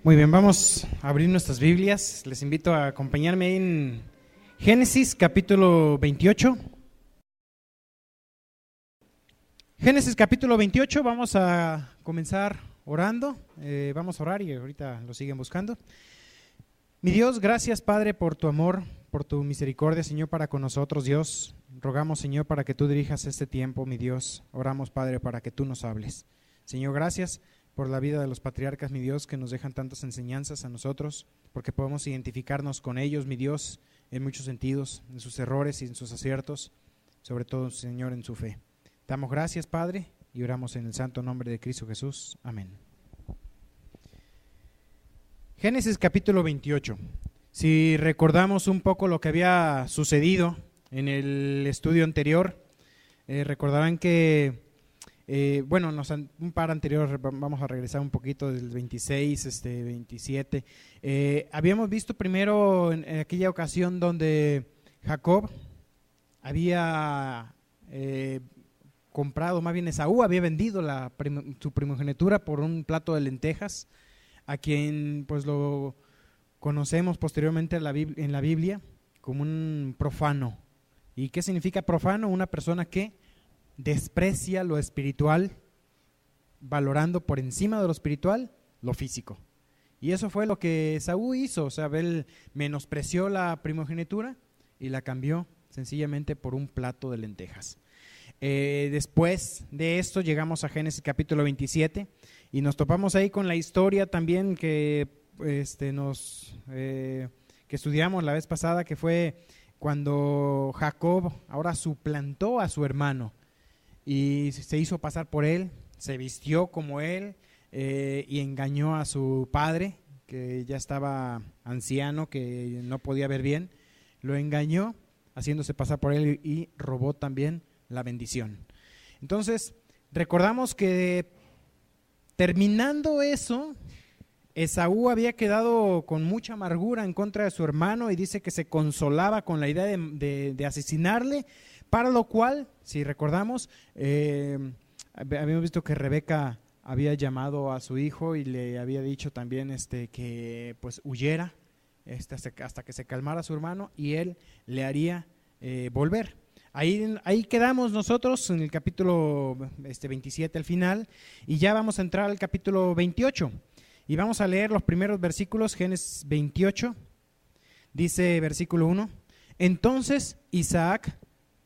Muy bien, vamos a abrir nuestras Biblias. Les invito a acompañarme en Génesis capítulo 28. Génesis capítulo 28, vamos a comenzar orando. Vamos a orar y ahorita lo siguen buscando. Mi Dios, gracias Padre por tu amor, por tu misericordia, Señor, para con nosotros, Dios. Rogamos, Señor, para que tú dirijas este tiempo, mi Dios. Oramos, Padre, para que tú nos hables. Señor, gracias por la vida de los patriarcas, mi Dios, que nos dejan tantas enseñanzas a nosotros, porque podemos identificarnos con ellos, mi Dios, en muchos sentidos, en sus errores y en sus aciertos, sobre todo, Señor, en su fe. Te damos gracias, Padre, y oramos en el santo nombre de Cristo Jesús. Amén. Génesis capítulo 28. Si recordamos un poco lo que había sucedido en el estudio anterior, recordarán que un par anterior, vamos a regresar un poquito del 26, 27. Habíamos visto primero en aquella ocasión donde Jacob había comprado, más bien Esaú había vendido su primogenitura por un plato de lentejas, a quien pues lo conocemos posteriormente en la Biblia como un profano. ¿Y qué significa profano? Una persona que desprecia lo espiritual, valorando por encima de lo espiritual lo físico. Y eso fue lo que Esaú hizo, o sea, él menospreció la primogenitura y la cambió sencillamente por un plato de lentejas. Después de esto llegamos a Génesis capítulo 27 y nos topamos ahí con la historia también que estudiamos la vez pasada, que fue cuando Jacob ahora suplantó a su hermano y se hizo pasar por él, se vistió como él y engañó a su padre, que ya estaba anciano, que no podía ver bien. Lo engañó haciéndose pasar por él y robó también la bendición. Entonces, recordamos que terminando eso, Esaú había quedado con mucha amargura en contra de su hermano y dice que se consolaba con la idea de asesinarle, para lo cual, si recordamos, habíamos visto que Rebeca había llamado a su hijo y le había dicho también que pues huyera hasta que se calmara su hermano y él le haría volver. Ahí quedamos nosotros en el capítulo 27 al final, y ya vamos a entrar al capítulo 28 y vamos a leer los primeros versículos. Génesis 28 dice, versículo 1: Entonces Isaac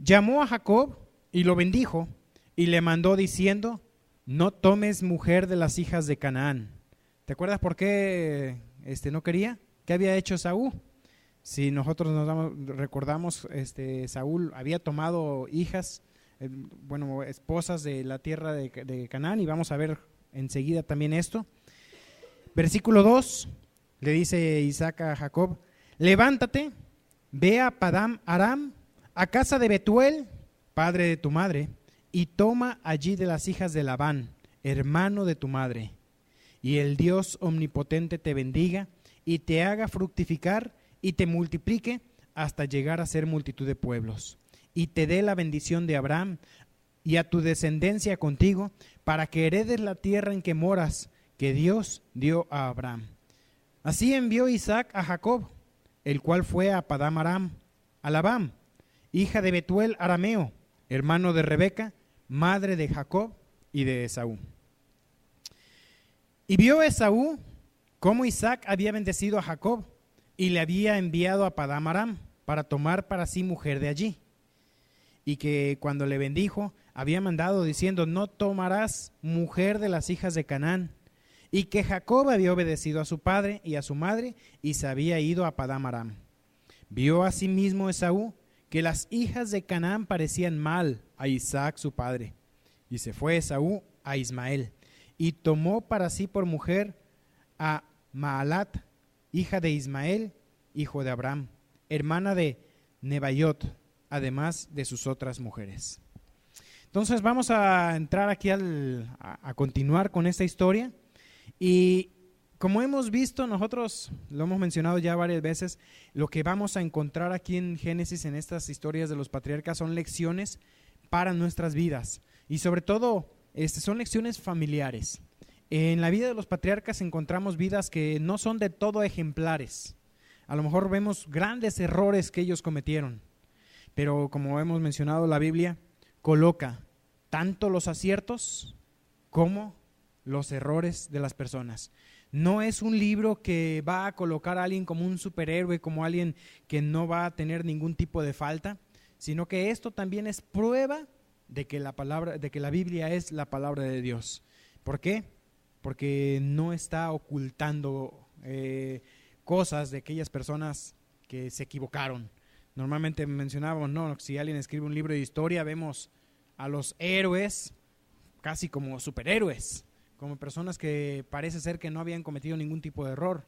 llamó a Jacob y lo bendijo y le mandó diciendo: no tomes mujer de las hijas de Canaán. ¿Te acuerdas por qué no quería? ¿Qué había hecho Esaú? Si nosotros recordamos, Saúl había tomado hijas, esposas de la tierra de Canaán, y vamos a ver enseguida también esto. Versículo 2, le dice Isaac a Jacob: levántate, ve a Padán Aram, a casa de Betuel, padre de tu madre, y toma allí de las hijas de Labán, hermano de tu madre, y el Dios omnipotente te bendiga y te haga fructificar y te multiplique hasta llegar a ser multitud de pueblos, y te dé la bendición de Abraham y a tu descendencia contigo, para que heredes la tierra en que moras, que Dios dio a Abraham. Así envió Isaac a Jacob, el cual fue a Padán Aram, a Labán, hija de Betuel arameo, hermano de Rebeca, madre de Jacob y de Esaú. Y vio Esaú cómo Isaac había bendecido a Jacob y le había enviado a Padán Aram para tomar para sí mujer de allí, y que cuando le bendijo había mandado diciendo: no tomarás mujer de las hijas de Canaán, y que Jacob había obedecido a su padre y a su madre y se había ido a Padán Aram. Vio asimismo Esaú que las hijas de Canaán parecían mal a Isaac su padre, y se fue Esaú a Ismael y tomó para sí por mujer a Maalat, hija de Ismael, hijo de Abraham, hermana de Nebaiot, además de sus otras mujeres. Entonces vamos a entrar aquí a continuar con esta historia, y como hemos visto, nosotros lo hemos mencionado ya varias veces, lo que vamos a encontrar aquí en Génesis, en estas historias de los patriarcas, son lecciones para nuestras vidas, y sobre todo son lecciones familiares. En la vida de los patriarcas encontramos vidas que no son de todo ejemplares. A lo mejor vemos grandes errores que ellos cometieron, pero como hemos mencionado, la Biblia coloca tanto los aciertos como los errores de las personas. No es un libro que va a colocar a alguien como un superhéroe, como alguien que no va a tener ningún tipo de falta, sino que esto también es prueba de que la Biblia es la palabra de Dios. ¿Por qué? Porque no está ocultando cosas de aquellas personas que se equivocaron. Normalmente mencionábamos, no, si alguien escribe un libro de historia, vemos a los héroes casi como superhéroes, como personas que parece ser que no habían cometido ningún tipo de error.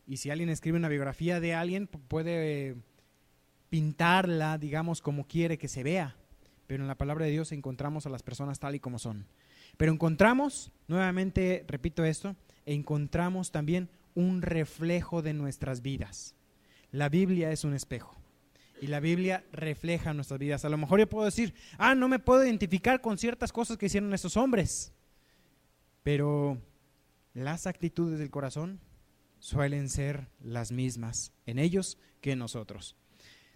Y si alguien escribe una biografía de alguien, puede pintarla, digamos, como quiere que se vea, pero en la palabra de Dios encontramos a las personas tal y como son. Pero encontramos, nuevamente repito esto, encontramos también un reflejo de nuestras vidas. La Biblia es un espejo y la Biblia refleja nuestras vidas. A lo mejor yo puedo decir, no me puedo identificar con ciertas cosas que hicieron esos hombres, pero las actitudes del corazón suelen ser las mismas en ellos que en nosotros.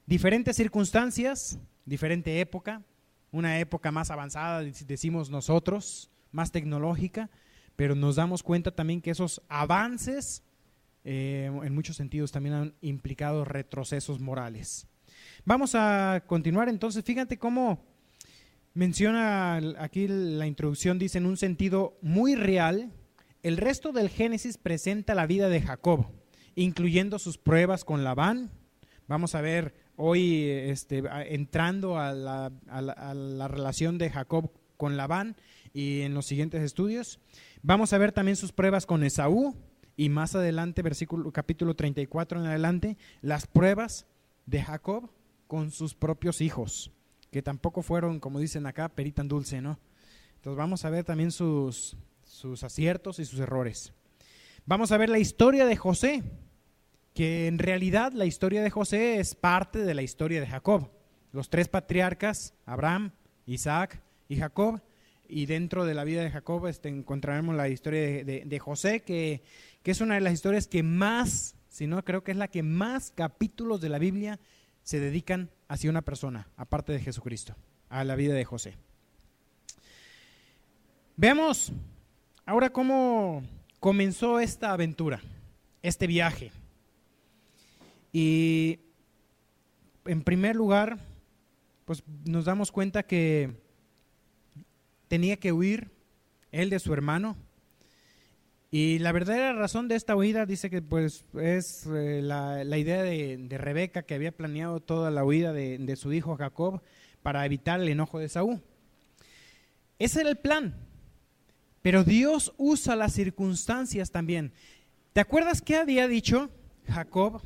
Diferentes circunstancias, diferente época, una época más avanzada, decimos nosotros, más tecnológica, pero nos damos cuenta también que esos avances en muchos sentidos también han implicado retrocesos morales. Vamos a continuar entonces. Fíjate cómo menciona aquí la introducción, dice en un sentido muy real, el resto del Génesis presenta la vida de Jacob, incluyendo sus pruebas con Labán. Vamos a ver hoy entrando a la relación de Jacob con Labán y en los siguientes estudios. Vamos a ver también sus pruebas con Esaú y más adelante, capítulo 34 en adelante, las pruebas de Jacob con sus propios hijos, que tampoco fueron, como dicen acá, perita en dulce, ¿no? Entonces vamos a ver también sus aciertos y sus errores. Vamos a ver la historia de José, que en realidad la historia de José es parte de la historia de Jacob. Los tres patriarcas, Abraham, Isaac y Jacob, y dentro de la vida de Jacob encontraremos la historia de José, que es una de las historias que más, si no creo que es la que más capítulos de la Biblia se dedican hacia una persona, aparte de Jesucristo, a la vida de José. Veamos ahora cómo comenzó esta aventura, este viaje. Y en primer lugar, pues nos damos cuenta que tenía que huir él de su hermano. Y la verdadera razón de esta huida dice que pues es la idea de Rebeca, que había planeado toda la huida de su hijo Jacob para evitar el enojo de Esaú. Ese era el plan, pero Dios usa las circunstancias también. ¿Te acuerdas qué había dicho Jacob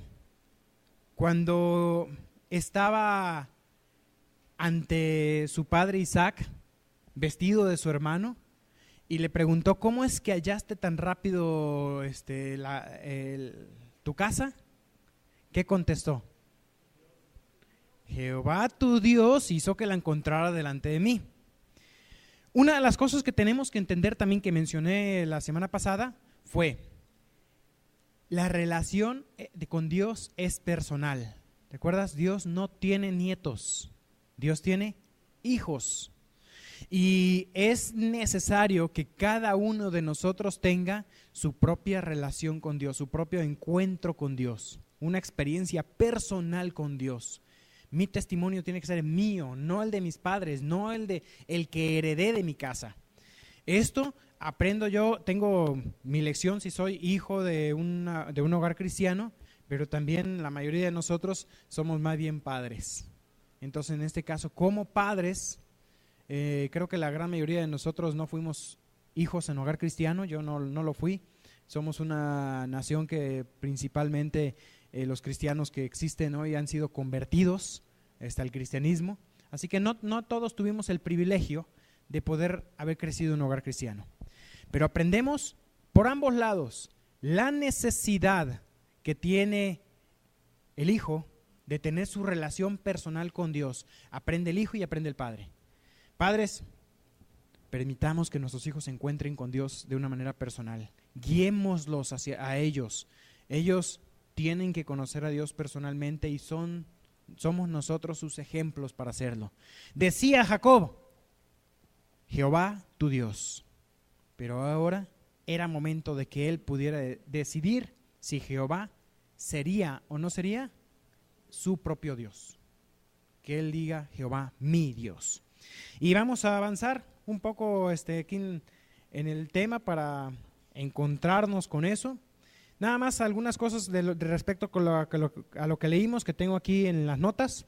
cuando estaba ante su padre Isaac, vestido de su hermano, y le preguntó, ¿cómo es que hallaste tan rápido tu casa? ¿Qué contestó? Jehová tu Dios hizo que la encontrara delante de mí. Una de las cosas que tenemos que entender también, que mencioné la semana pasada, fue la relación con Dios es personal. ¿Recuerdas? Dios no tiene nietos, Dios tiene hijos. Y es necesario que cada uno de nosotros tenga su propia relación con Dios, su propio encuentro con Dios, una experiencia personal con Dios. Mi testimonio tiene que ser mío, no el de mis padres, no el que heredé de mi casa. Esto aprendo yo, tengo mi lección si soy hijo de un hogar cristiano, pero también la mayoría de nosotros somos más bien padres. Entonces, en este caso, como padres, creo que la gran mayoría de nosotros no fuimos hijos en hogar cristiano, yo no lo fui. Somos una nación que principalmente los cristianos que existen hoy han sido convertidos al cristianismo, así que no todos tuvimos el privilegio de poder haber crecido en un hogar cristiano. Pero aprendemos por ambos lados la necesidad que tiene el hijo de tener su relación personal con Dios. Aprende el hijo y aprende el padre. Padres, permitamos que nuestros hijos se encuentren con Dios de una manera personal. Guiémoslos a ellos. Ellos tienen que conocer a Dios personalmente y somos nosotros sus ejemplos para hacerlo. Decía Jacob: Jehová tu Dios. Pero ahora era momento de que él pudiera decidir si Jehová sería o no sería su propio Dios. Que él diga: Jehová mi Dios. Y vamos a avanzar un poco aquí en el tema para encontrarnos con eso. Nada más algunas cosas de respecto a lo que leímos, que tengo aquí en las notas.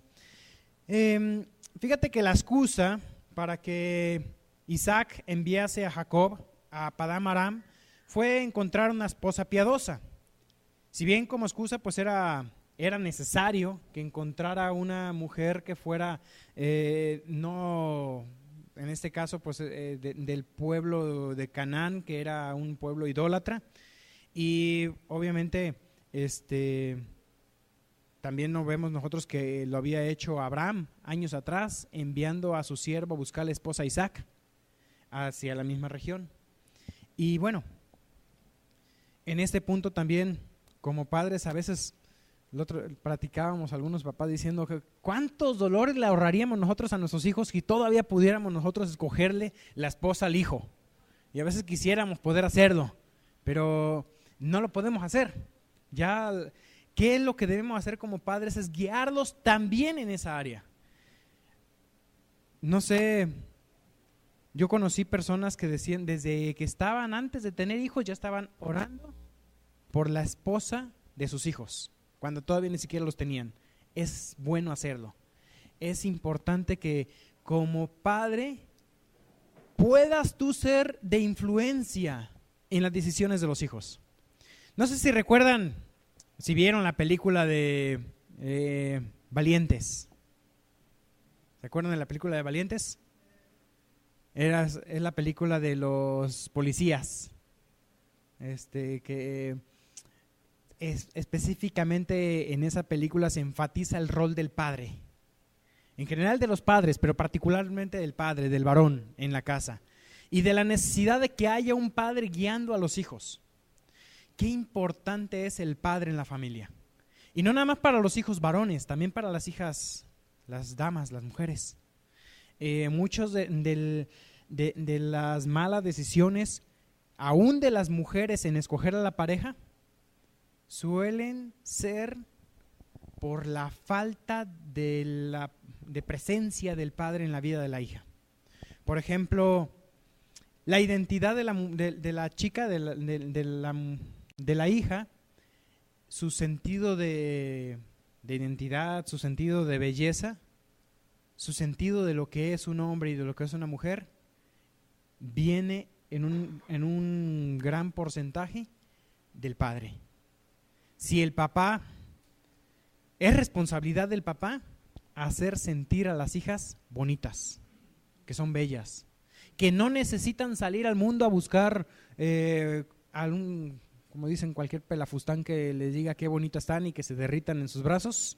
Fíjate que la excusa para que Isaac enviase a Jacob a Padán Aram fue encontrar una esposa piadosa. Si bien como excusa pues era necesario que encontrara una mujer que fuera no, en este caso pues del pueblo de Canaán, que era un pueblo idólatra. Y obviamente también no vemos nosotros que lo había hecho Abraham años atrás, enviando a su siervo a buscar la esposa a Isaac hacia la misma región. Y bueno, en este punto también como padres a veces platicábamos algunos papás diciendo que cuántos dolores le ahorraríamos nosotros a nuestros hijos si todavía pudiéramos nosotros escogerle la esposa al hijo. Y a veces quisiéramos poder hacerlo, pero no lo podemos hacer. Ya, ¿qué es lo que debemos hacer como padres? Es guiarlos también en esa área. No sé, yo conocí personas que decían, desde que estaban antes de tener hijos, ya estaban orando por la esposa de sus hijos, cuando todavía ni siquiera los tenían. Es bueno hacerlo. Es importante que como padre puedas tú ser de influencia en las decisiones de los hijos. No sé si recuerdan, si vieron la película de Valientes. ¿Se acuerdan de la película de Valientes? Es la película de los policías, que específicamente en esa película se enfatiza el rol del padre. En general de los padres, pero particularmente del padre, del varón en la casa. Y de la necesidad de que haya un padre guiando a los hijos. Qué importante es el padre en la familia. Y no nada más para los hijos varones, también para las hijas, las damas, las mujeres. Muchos de las malas decisiones, aún de las mujeres en escoger a la pareja, suelen ser por la falta de presencia del padre en la vida de la hija. Por ejemplo, la identidad de la chica, de la hija, su sentido de identidad, su sentido de belleza, su sentido de lo que es un hombre y de lo que es una mujer, viene en un gran porcentaje del padre. Si el papá, es responsabilidad del papá hacer sentir a las hijas bonitas, que son bellas, que no necesitan salir al mundo a buscar como dicen, cualquier pelafustán que les diga qué bonitas están y que se derritan en sus brazos.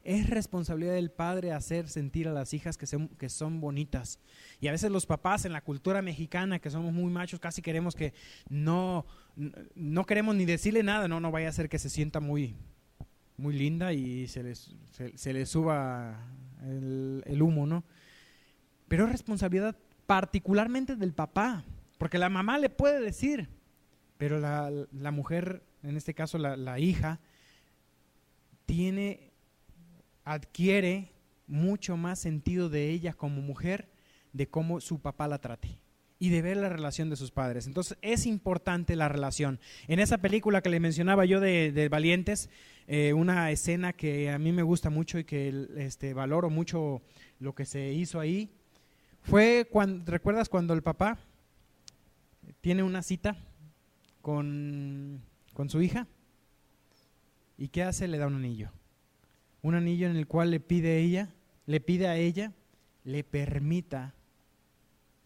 Es responsabilidad del padre hacer sentir a las hijas que son bonitas. Y a veces los papás en la cultura mexicana, que somos muy machos, casi queremos que no queremos ni decirle nada, no vaya a ser que se sienta muy, muy linda y se le suba el humo, ¿no? Pero es responsabilidad particularmente del papá, porque la mamá le puede decir, pero la mujer, en este caso la hija, adquiere mucho más sentido de ella como mujer, de cómo su papá la trate y de ver la relación de sus padres. Entonces es importante la relación. En esa película que le mencionaba yo de Valientes, una escena que a mí me gusta mucho y que valoro mucho lo que se hizo ahí, fue ¿recuerdas cuando el papá tiene una cita con su hija? ¿Y qué hace? Le da un anillo en el cual le pide a ella, le permita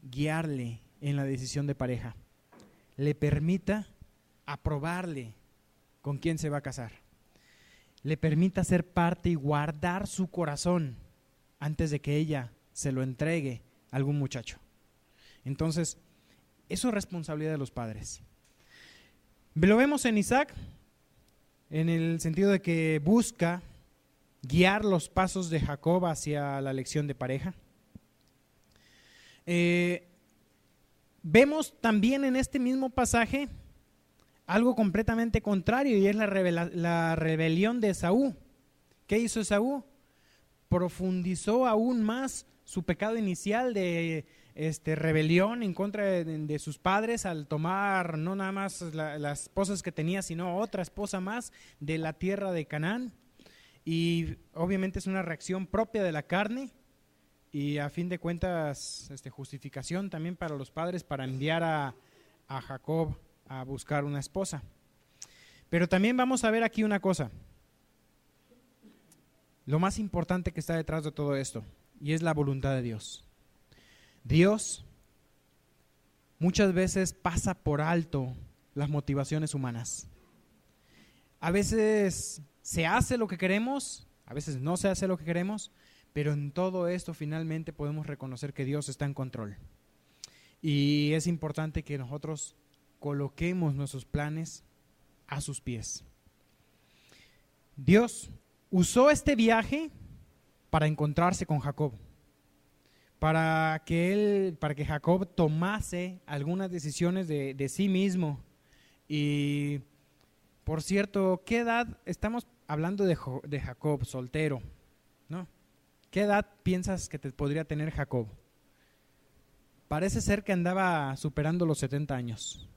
guiarle en la decisión de pareja, le permita aprobarle con quién se va a casar, le permita ser parte y guardar su corazón antes de que ella se lo entregue a algún muchacho. Entonces, eso es responsabilidad de los padres. Lo vemos en Isaac, en el sentido de que busca guiar los pasos de Jacob hacia la elección de pareja. Vemos también en este mismo pasaje algo completamente contrario, y es la rebelión de Esaú. ¿Qué hizo Esaú? Profundizó aún más su pecado inicial de rebelión en contra de sus padres, al tomar no nada más las esposas que tenía, sino otra esposa más de la tierra de Canaán. Y obviamente es una reacción propia de la carne, y a fin de cuentas justificación también para los padres para enviar a Jacob a buscar una esposa. Pero también vamos a ver aquí una cosa, lo más importante que está detrás de todo esto, y es la voluntad de Dios. Dios muchas veces pasa por alto las motivaciones humanas. A veces se hace lo que queremos, a veces no se hace lo que queremos, pero en todo esto finalmente podemos reconocer que Dios está en control. Y es importante que nosotros coloquemos nuestros planes a sus pies. Dios usó este viaje para encontrarse con Jacob, para que Jacob tomase algunas decisiones de sí mismo. Y por cierto, ¿qué edad? Estamos hablando de Jacob, soltero, ¿no? ¿Qué edad piensas que te podría tener Jacob? Parece ser que andaba superando los 70 años.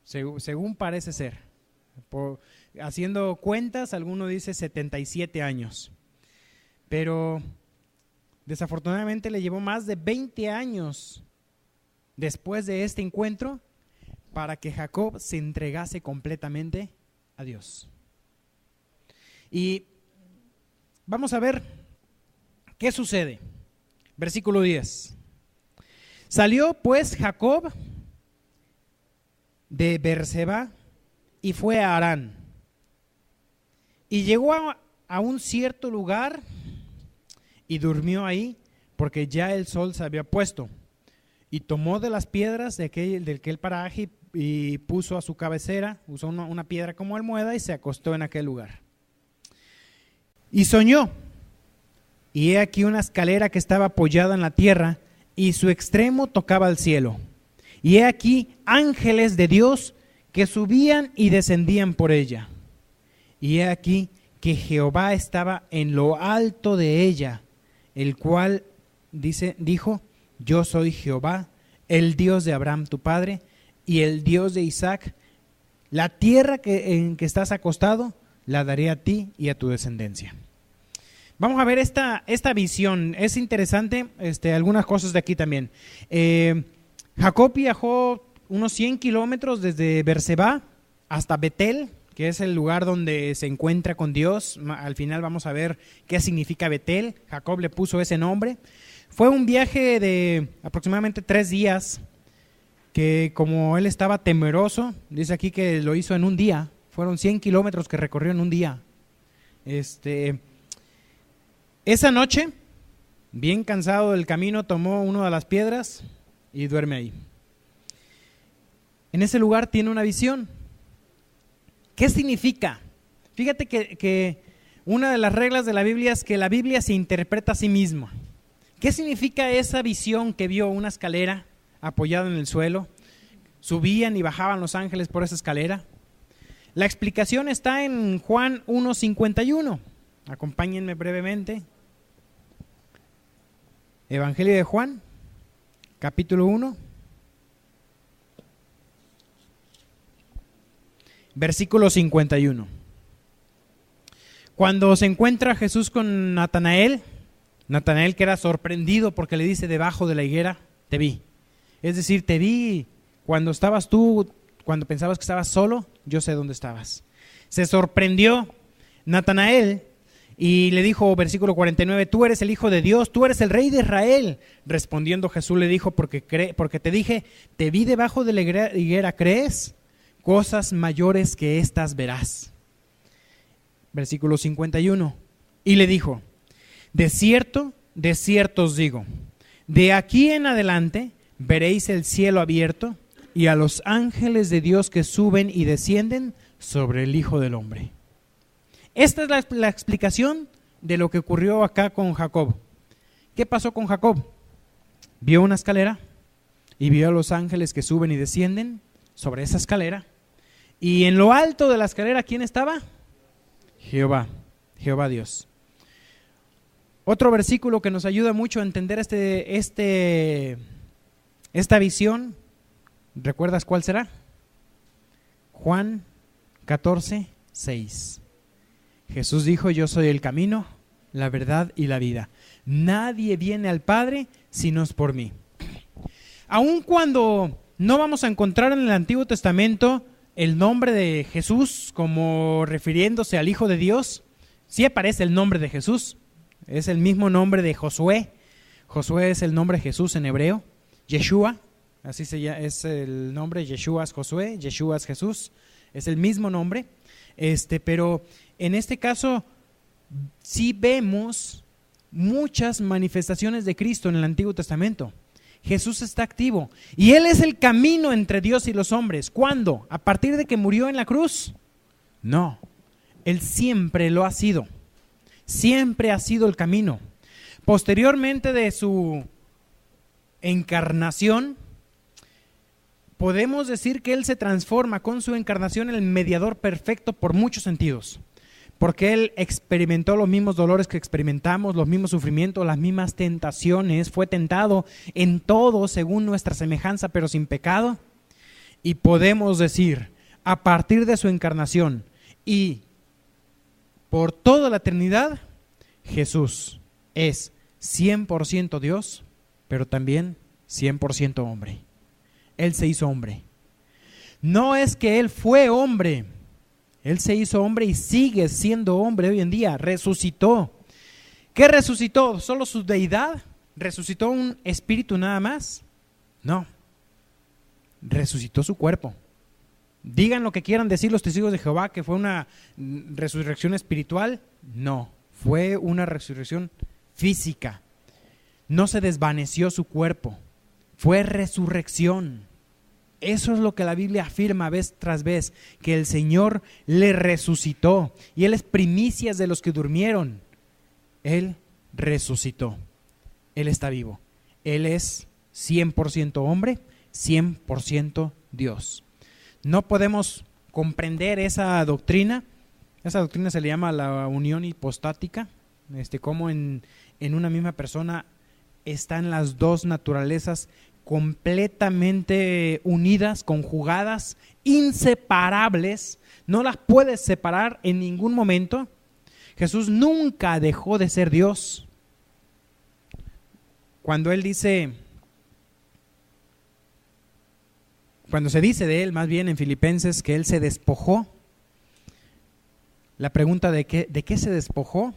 Según parece ser. Haciendo cuentas, alguno dice 77 años. Pero desafortunadamente le llevó más de 20 años después de este encuentro para que Jacob se entregase completamente a Dios. Y vamos a ver qué sucede. Versículo 10. Salió pues Jacob de Beerseba y fue a Harán. Y llegó a un cierto lugar y durmió ahí, porque ya el sol se había puesto. Y tomó de las piedras de aquel paraje y puso a su cabecera, usó una piedra como almohada y se acostó en aquel lugar. Y soñó, y he aquí una escalera que estaba apoyada en la tierra, y su extremo tocaba al cielo. Y he aquí ángeles de Dios que subían y descendían por ella. Y he aquí que Jehová estaba en lo alto de ella, el cual dijo: yo soy Jehová, el Dios de Abraham tu padre, y el Dios de Isaac. La tierra en que estás acostado, la daré a ti y a tu descendencia. Vamos a ver esta visión. Es interesante algunas cosas de aquí también. Jacob viajó unos 100 kilómetros desde Beerseba hasta Betel, que es el lugar donde se encuentra con Dios. Al final vamos a ver qué significa Betel. Jacob le puso ese nombre. Fue un viaje de aproximadamente 3 días, que como él estaba temeroso, dice aquí que lo hizo en un día. Fueron 100 kilómetros que recorrió en un día. Esa noche, bien cansado del camino, tomó una de las piedras y duerme ahí. En ese lugar tiene una visión. ¿Qué significa? Fíjate que una de las reglas de la Biblia es que la Biblia se interpreta a sí misma. ¿Qué significa esa visión que vio? Una escalera apoyada en el suelo. Subían y bajaban los ángeles por esa escalera. La explicación está en Juan 1:51. Acompáñenme brevemente. Evangelio de Juan, capítulo 1, versículo 51. Cuando se encuentra Jesús con Natanael que era sorprendido porque le dice: debajo de la higuera te vi. Es decir, te vi cuando estabas tú, cuando pensabas que estabas solo, yo sé dónde estabas. Se sorprendió Natanael y le dijo, versículo 49, tú eres el Hijo de Dios, tú eres el Rey de Israel. Respondiendo Jesús le dijo, porque te dije, te vi debajo de la higuera, ¿crees? Cosas mayores que estas verás. Versículo 51, y le dijo, de cierto os digo, de aquí en adelante veréis el cielo abierto y a los ángeles de Dios que suben y descienden sobre el Hijo del Hombre. Esta es la explicación de lo que ocurrió acá con Jacob. ¿Qué pasó con Jacob? Vio una escalera y vio a los ángeles que suben y descienden sobre esa escalera. Y en lo alto de la escalera, ¿quién estaba? Jehová Dios. Otro versículo que nos ayuda mucho a entender esta visión, ¿recuerdas cuál será? Juan 14:6. Jesús dijo: yo soy el camino, la verdad y la vida. Nadie viene al Padre si no es por mí. Aun cuando no vamos a encontrar en el Antiguo Testamento el nombre de Jesús como refiriéndose al Hijo de Dios, sí aparece el nombre de Jesús. Es el mismo nombre de Josué. Josué es el nombre de Jesús en hebreo. Yeshua, así se llama, es el nombre. Yeshua es Josué, Yeshua es Jesús. Es el mismo nombre. Pero en este caso sí vemos muchas manifestaciones de Cristo en el Antiguo Testamento. Jesús está activo y Él es el camino entre Dios y los hombres. ¿Cuándo? ¿A partir de que murió en la cruz? No, Él siempre lo ha sido. Siempre ha sido el camino. Posteriormente de su encarnación, podemos decir que Él se transforma con su encarnación en el mediador perfecto por muchos sentidos. Porque Él experimentó los mismos dolores que experimentamos, los mismos sufrimientos, las mismas tentaciones. Fue tentado en todo según nuestra semejanza, pero sin pecado. Y podemos decir, a partir de su encarnación y por toda la eternidad, Jesús es 100% Dios, pero también 100% hombre. Él se hizo hombre. No es que Él fue hombre. Él se hizo hombre y sigue siendo hombre hoy en día. Resucitó. ¿Qué resucitó? ¿Solo su deidad? ¿Resucitó un espíritu nada más? No. Resucitó su cuerpo. Digan lo que quieran decir los testigos de Jehová, que fue una resurrección espiritual. No, fue una resurrección física. No se desvaneció su cuerpo. Fue resurrección. Eso es lo que la Biblia afirma vez tras vez, que el Señor le resucitó y Él es primicias de los que durmieron. Él resucitó. Él está vivo. Él es 100% hombre, 100% Dios. No podemos comprender esa doctrina. Esa doctrina se le llama la unión hipostática, como en una misma persona están las dos naturalezas completamente unidas, conjugadas, inseparables. No las puedes separar en ningún momento. Jesús nunca dejó de ser Dios. Cuando se dice de Él, más bien en Filipenses, que Él se despojó, la pregunta de qué se despojó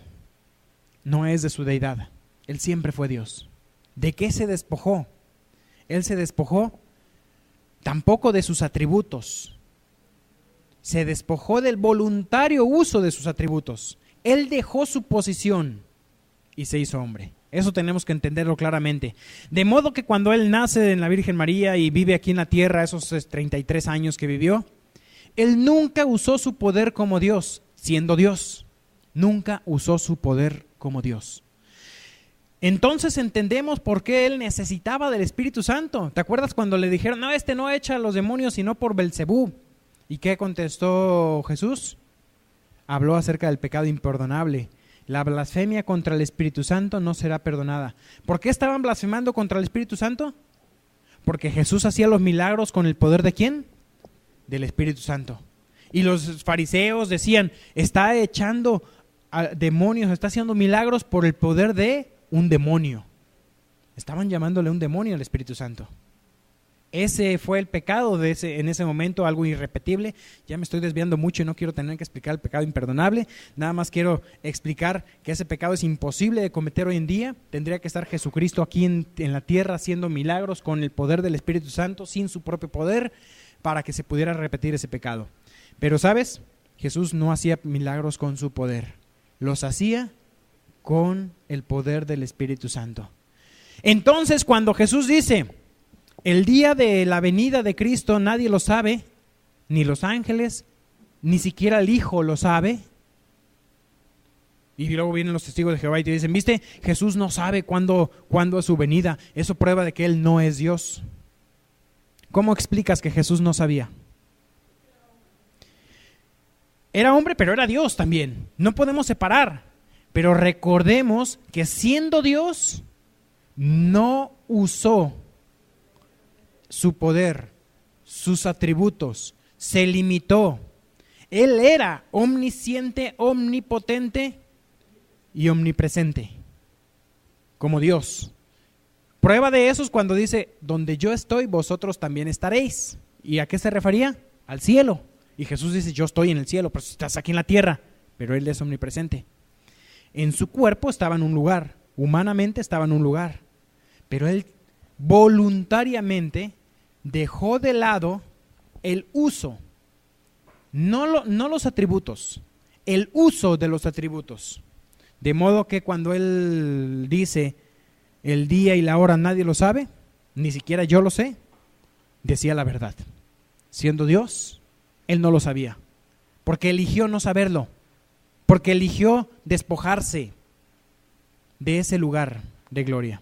no es de su deidad. Él siempre fue Dios. ¿De qué se despojó? Él se despojó tampoco de sus atributos. Se despojó del voluntario uso de sus atributos. Él dejó su posición y se hizo hombre. Eso tenemos que entenderlo claramente. De modo que cuando Él nace en la Virgen María y vive aquí en la tierra esos 33 años que vivió, Él nunca usó su poder como Dios, siendo Dios. Nunca usó su poder como Dios. Entonces entendemos por qué Él necesitaba del Espíritu Santo. ¿Te acuerdas cuando le dijeron, no echa a los demonios sino por Belcebú? ¿Y qué contestó Jesús? Habló acerca del pecado imperdonable. La blasfemia contra el Espíritu Santo no será perdonada. ¿Por qué estaban blasfemando contra el Espíritu Santo? Porque Jesús hacía los milagros con el poder ¿de quién? Del Espíritu Santo. Y los fariseos decían, está echando a demonios, está haciendo milagros por el poder de un demonio. Estaban llamándole un demonio al Espíritu Santo. Ese fue el pecado en ese momento, algo irrepetible. Ya me estoy desviando mucho y no quiero tener que explicar el pecado imperdonable. Nada más quiero explicar que ese pecado es imposible de cometer hoy en día. Tendría que estar Jesucristo aquí en la tierra haciendo milagros con el poder del Espíritu Santo, sin su propio poder, para que se pudiera repetir ese pecado. Pero ¿sabes? Jesús no hacía milagros con su poder. Los hacía con el poder del Espíritu Santo. Entonces, cuando Jesús dice, El día de la venida de Cristo nadie lo sabe, ni los ángeles, ni siquiera el Hijo lo sabe. Y luego vienen los testigos de Jehová y te dicen, ¿viste? Jesús no sabe cuándo es su venida. Eso prueba de que Él no es Dios. ¿Cómo explicas que Jesús no sabía? Era hombre, pero era Dios también. No podemos separar. Pero recordemos que siendo Dios, no usó su poder, sus atributos, se limitó. Él era omnisciente, omnipotente y omnipresente, como Dios. Prueba de eso es cuando dice, donde yo estoy, vosotros también estaréis. ¿Y a qué se refería? Al cielo. Y Jesús dice, yo estoy en el cielo, pero estás aquí en la tierra. Pero Él es omnipresente. En su cuerpo estaba en un lugar, humanamente estaba en un lugar, pero Él voluntariamente dejó de lado el uso, no los atributos, el uso de los atributos. De modo que cuando Él dice, el día y la hora nadie lo sabe, ni siquiera yo lo sé, decía la verdad. Siendo Dios, Él no lo sabía, porque eligió no saberlo, porque eligió despojarse de ese lugar de gloria.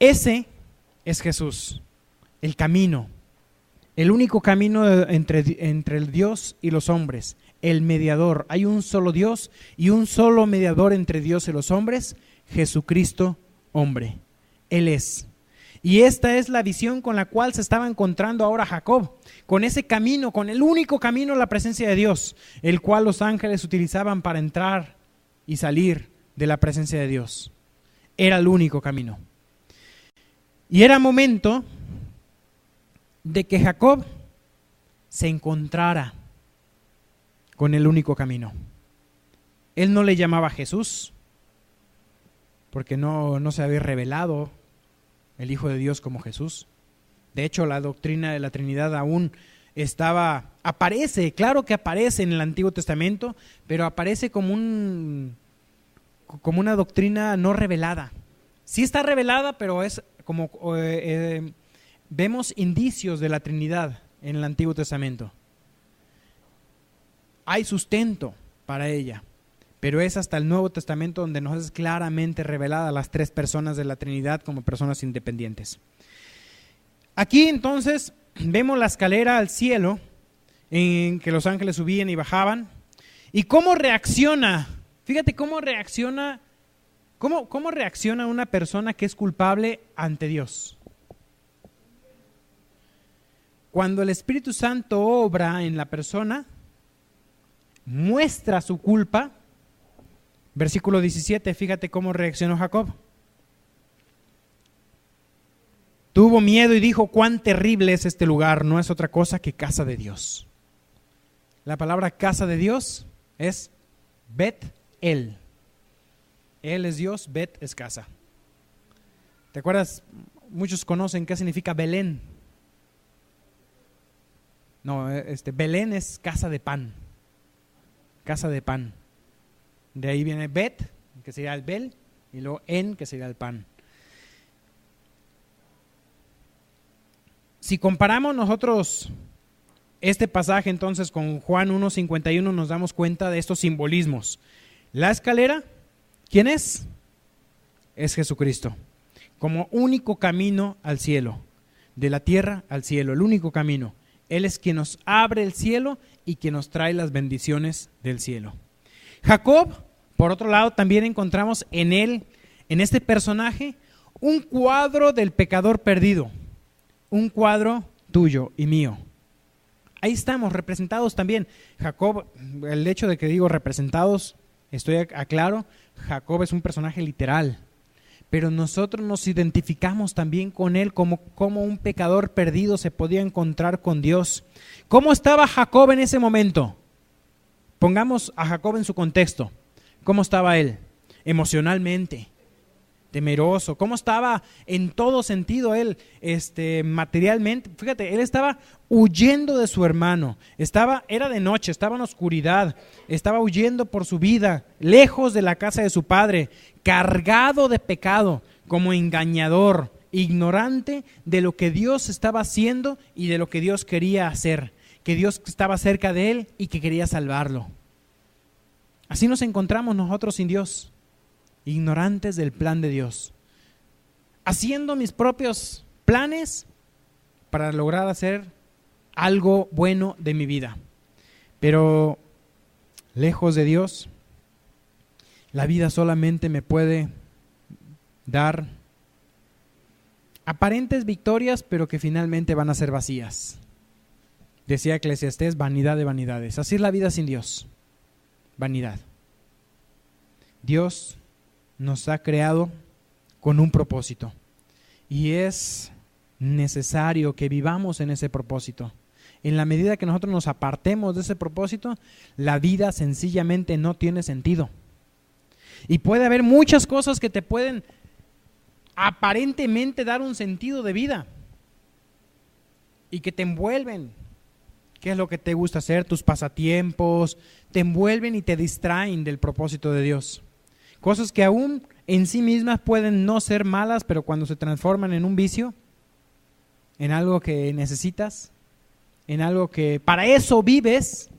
Ese es Jesús, el camino, el único camino entre el Dios y los hombres, el mediador. Hay un solo Dios y un solo mediador entre Dios y los hombres, Jesucristo, hombre. Él es. Y esta es la visión con la cual se estaba encontrando ahora Jacob, con ese camino, con el único camino a la presencia de Dios, el cual los ángeles utilizaban para entrar y salir de la presencia de Dios. Era el único camino. Y era momento de que Jacob se encontrara con el único camino. Él no le llamaba Jesús, porque no se había revelado el Hijo de Dios como Jesús. De hecho, la doctrina de la Trinidad aún aparece, claro que aparece en el Antiguo Testamento, pero aparece como una doctrina no revelada. Sí está revelada, pero es como vemos indicios de la Trinidad en el Antiguo Testamento. Hay sustento para ella, pero es hasta el Nuevo Testamento donde nos es claramente revelada las tres personas de la Trinidad como personas independientes. Aquí entonces vemos la escalera al cielo en que los ángeles subían y bajaban. ¿Y cómo reacciona? Fíjate cómo reacciona una persona que es culpable ante Dios. Cuando el Espíritu Santo obra en la persona, muestra su culpa. Versículo 17, fíjate cómo reaccionó Jacob. Tuvo miedo y dijo, cuán terrible es este lugar, no es otra cosa que casa de Dios. La palabra casa de Dios es Bet-El. Él es Dios, Bet es casa. ¿Te acuerdas? Muchos conocen qué significa Belén. No, Belén es casa de pan. Casa de pan. De ahí viene Bet, que sería el Bel, y luego En, que sería el pan. Si comparamos nosotros este pasaje entonces con Juan 1:51, nos damos cuenta de estos simbolismos. La escalera, ¿quién es? Es Jesucristo, como único camino al cielo, de la tierra al cielo, el único camino. Él es quien nos abre el cielo y quien nos trae las bendiciones del cielo. Jacob, por otro lado, también encontramos en él, en este personaje, un cuadro del pecador perdido, un cuadro tuyo y mío. Ahí estamos representados también. Jacob, el hecho de que digo representados, estoy aclaro, Jacob es un personaje literal, pero nosotros nos identificamos también con él como un pecador perdido se podía encontrar con Dios. ¿Cómo estaba Jacob en ese momento? Pongamos a Jacob en su contexto. ¿Cómo estaba él? Emocionalmente, temeroso. ¿Cómo estaba en todo sentido él, materialmente? Fíjate, él estaba huyendo de su hermano. Era de noche, estaba en oscuridad. Estaba huyendo por su vida, lejos de la casa de su padre, cargado de pecado, como engañador, ignorante de lo que Dios estaba haciendo y de lo que Dios quería hacer, que Dios estaba cerca de él y que quería salvarlo. Así nos encontramos nosotros sin Dios, ignorantes del plan de Dios, haciendo mis propios planes para lograr hacer algo bueno de mi vida. Pero lejos de Dios, la vida solamente me puede dar aparentes victorias, pero que finalmente van a ser vacías. Decía Eclesiastés, vanidad de vanidades. Así es la vida sin Dios, vanidad. Dios nos ha creado con un propósito y es necesario que vivamos en ese propósito. En la medida que nosotros nos apartemos de ese propósito, la vida sencillamente no tiene sentido. Y puede haber muchas cosas que te pueden aparentemente dar un sentido de vida y que te envuelven. ¿Qué es lo que te gusta hacer? Tus pasatiempos te envuelven y te distraen del propósito de Dios. Cosas que aún en sí mismas pueden no ser malas, pero cuando se transforman en un vicio, en algo que necesitas, en algo que para eso vives,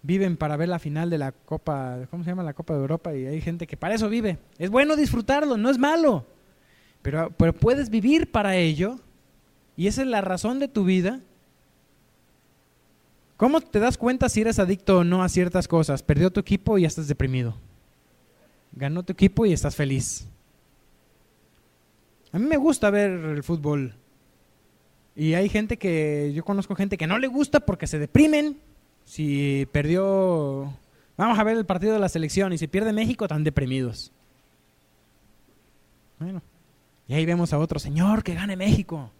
viven para ver la final de la Copa, ¿cómo se llama? La Copa de Europa, y hay gente que para eso vive. Es bueno disfrutarlo, no es malo, pero puedes vivir para ello y esa es la razón de tu vida. ¿Cómo te das cuenta si eres adicto o no a ciertas cosas? Perdió tu equipo y ya estás deprimido. Ganó tu equipo y estás feliz. A mí me gusta ver el fútbol. Y hay gente yo conozco gente que no le gusta porque se deprimen. Si perdió, vamos a ver el partido de la selección y si pierde México, están deprimidos. Bueno, y ahí vemos a otro, Señor, que gane México.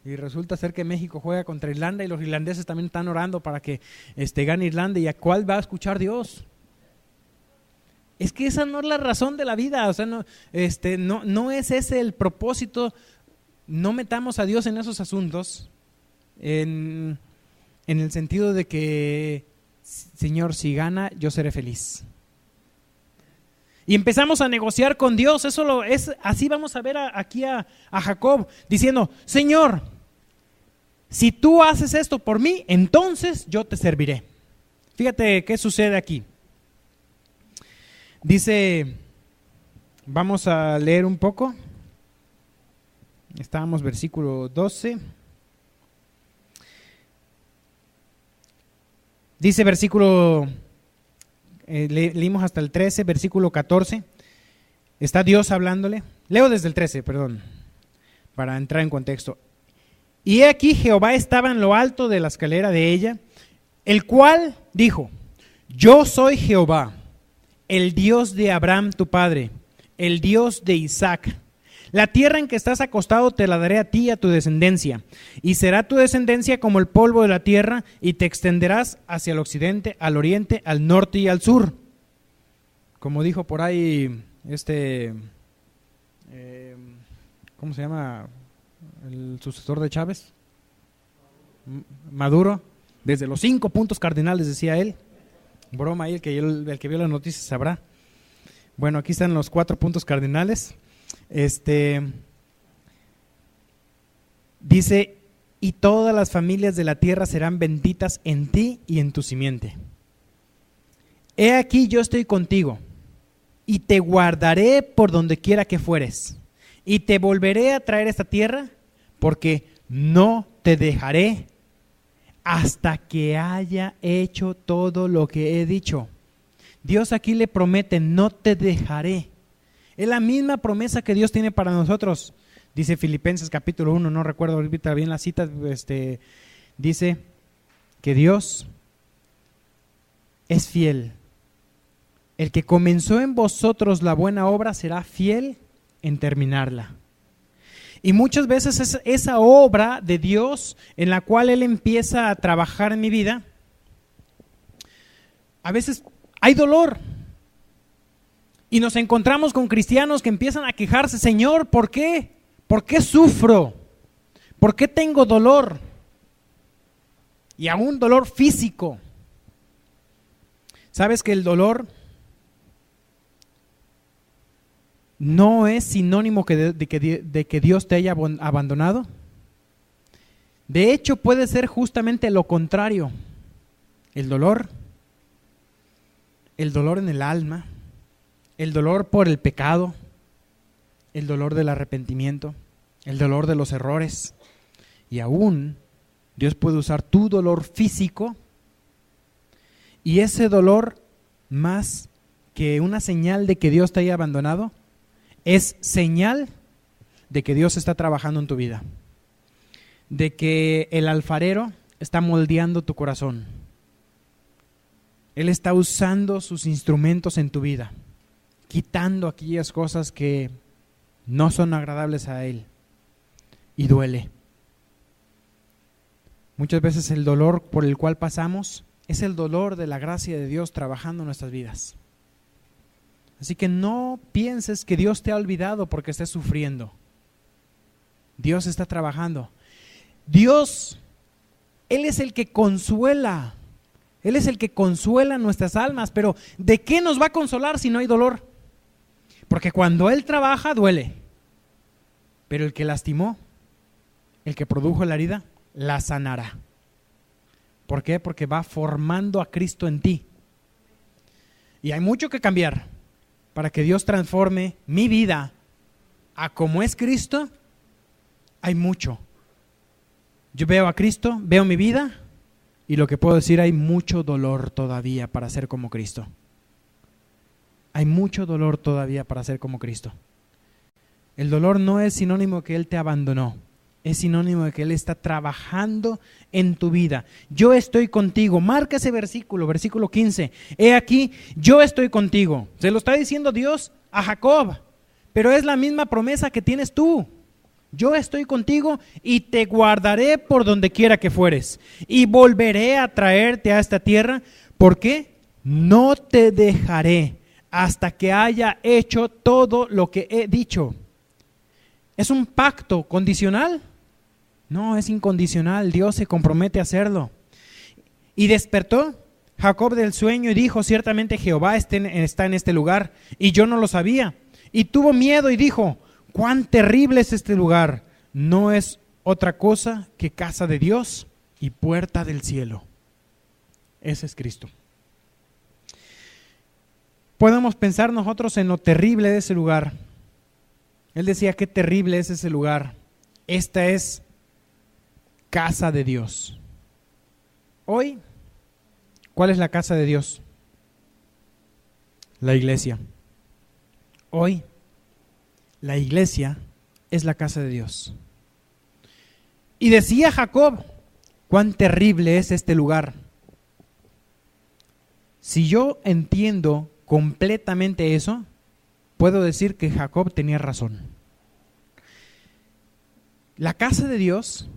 Y resulta ser que México juega contra Irlanda y los irlandeses también están orando para que gane Irlanda. ¿Y a cuál va a escuchar Dios? Es que esa no es la razón de la vida, o sea, no es ese el propósito. No metamos a Dios en esos asuntos, en el sentido de que, Señor, si gana, yo seré feliz. Y empezamos a negociar con Dios, así vamos a ver aquí a Jacob, diciendo, Señor, si tú haces esto por mí, entonces yo te serviré. Fíjate qué sucede aquí. Dice, vamos a leer un poco. Estábamos versículo 12. Dice versículo, leímos hasta el 13, versículo 14. Está Dios hablándole. Leo desde el 13, perdón, para entrar en contexto. Y he aquí Jehová estaba en lo alto de la escalera de ella, el cual dijo, yo soy Jehová, el Dios de Abraham tu padre, el Dios de Isaac. La tierra en que estás acostado te la daré a ti y a tu descendencia, y será tu descendencia como el polvo de la tierra, y te extenderás hacia el occidente, al oriente, al norte y al sur. Como dijo por ahí ¿cómo se llama? El sucesor de Chávez, Maduro, desde los 5 puntos cardinales, decía él. Broma ahí, el que vio las noticias sabrá. Bueno, aquí están los 4 puntos cardinales. Dice, y todas las familias de la tierra serán benditas en ti y en tu simiente. He aquí yo estoy contigo, y te guardaré por donde quiera que fueres, y te volveré a traer a esta tierra, porque no te dejaré hasta que haya hecho todo lo que he dicho. Dios aquí le promete, no te dejaré. Es la misma promesa que Dios tiene para nosotros. Dice Filipenses capítulo 1, no recuerdo ahorita bien la cita, dice que Dios es fiel. El que comenzó en vosotros la buena obra será fiel en terminarla. Y muchas veces esa obra de Dios en la cual Él empieza a trabajar en mi vida, a veces hay dolor. Y nos encontramos con cristianos que empiezan a quejarse, Señor, ¿por qué? ¿Por qué sufro? ¿Por qué tengo dolor? Y aún dolor físico. ¿Sabes que el dolor no es sinónimo de que Dios te haya abandonado. De hecho, puede ser justamente lo contrario. El dolor en el alma, el dolor por el pecado, el dolor del arrepentimiento, el dolor de los errores. Y aún Dios puede usar tu dolor físico, y ese dolor, más que una señal de que Dios te haya abandonado, es señal de que Dios está trabajando en tu vida, de que el alfarero está moldeando tu corazón. Él está usando sus instrumentos en tu vida, quitando aquellas cosas que no son agradables a Él, y duele. Muchas veces el dolor por el cual pasamos es el dolor de la gracia de Dios trabajando en nuestras vidas. Así que no pienses que Dios te ha olvidado porque estés sufriendo. Dios está trabajando. Dios, Él es el que consuela. Él es el que consuela nuestras almas. Pero ¿de qué nos va a consolar si no hay dolor? Porque cuando Él trabaja, duele. Pero el que lastimó, el que produjo la herida, la sanará. ¿Por qué? Porque va formando a Cristo en ti. Y hay mucho que cambiar para que Dios transforme mi vida a como es Cristo. Hay mucho. Yo veo a Cristo, veo mi vida, y lo que puedo decir, hay mucho dolor todavía para ser como Cristo. Hay mucho dolor todavía para ser como Cristo. El dolor no es sinónimo que Él te abandonó. Es sinónimo de que Él está trabajando en tu vida. Yo estoy contigo. Marca ese versículo, versículo 15. He aquí, yo estoy contigo. Se lo está diciendo Dios a Jacob, pero es la misma promesa que tienes tú. Yo estoy contigo y te guardaré por donde quiera que fueres, y volveré a traerte a esta tierra. ¿Por qué? No te dejaré hasta que haya hecho todo lo que he dicho. ¿Es un pacto condicional? No, es incondicional. Dios se compromete a hacerlo. Y despertó Jacob del sueño y dijo: ciertamente Jehová está en este lugar, y yo no lo sabía. Y tuvo miedo y dijo: cuán terrible es este lugar. No es otra cosa que casa de Dios y puerta del cielo. Ese es Cristo. Podemos pensar nosotros en lo terrible de ese lugar. Él decía: qué terrible es ese lugar. Esta es casa de Dios. Hoy, ¿cuál es la casa de Dios? La iglesia. Hoy, la iglesia es la casa de Dios. Y decía Jacob: cuán terrible es este lugar. Si yo entiendo completamente eso, puedo decir que Jacob tenía razón. La casa de Dios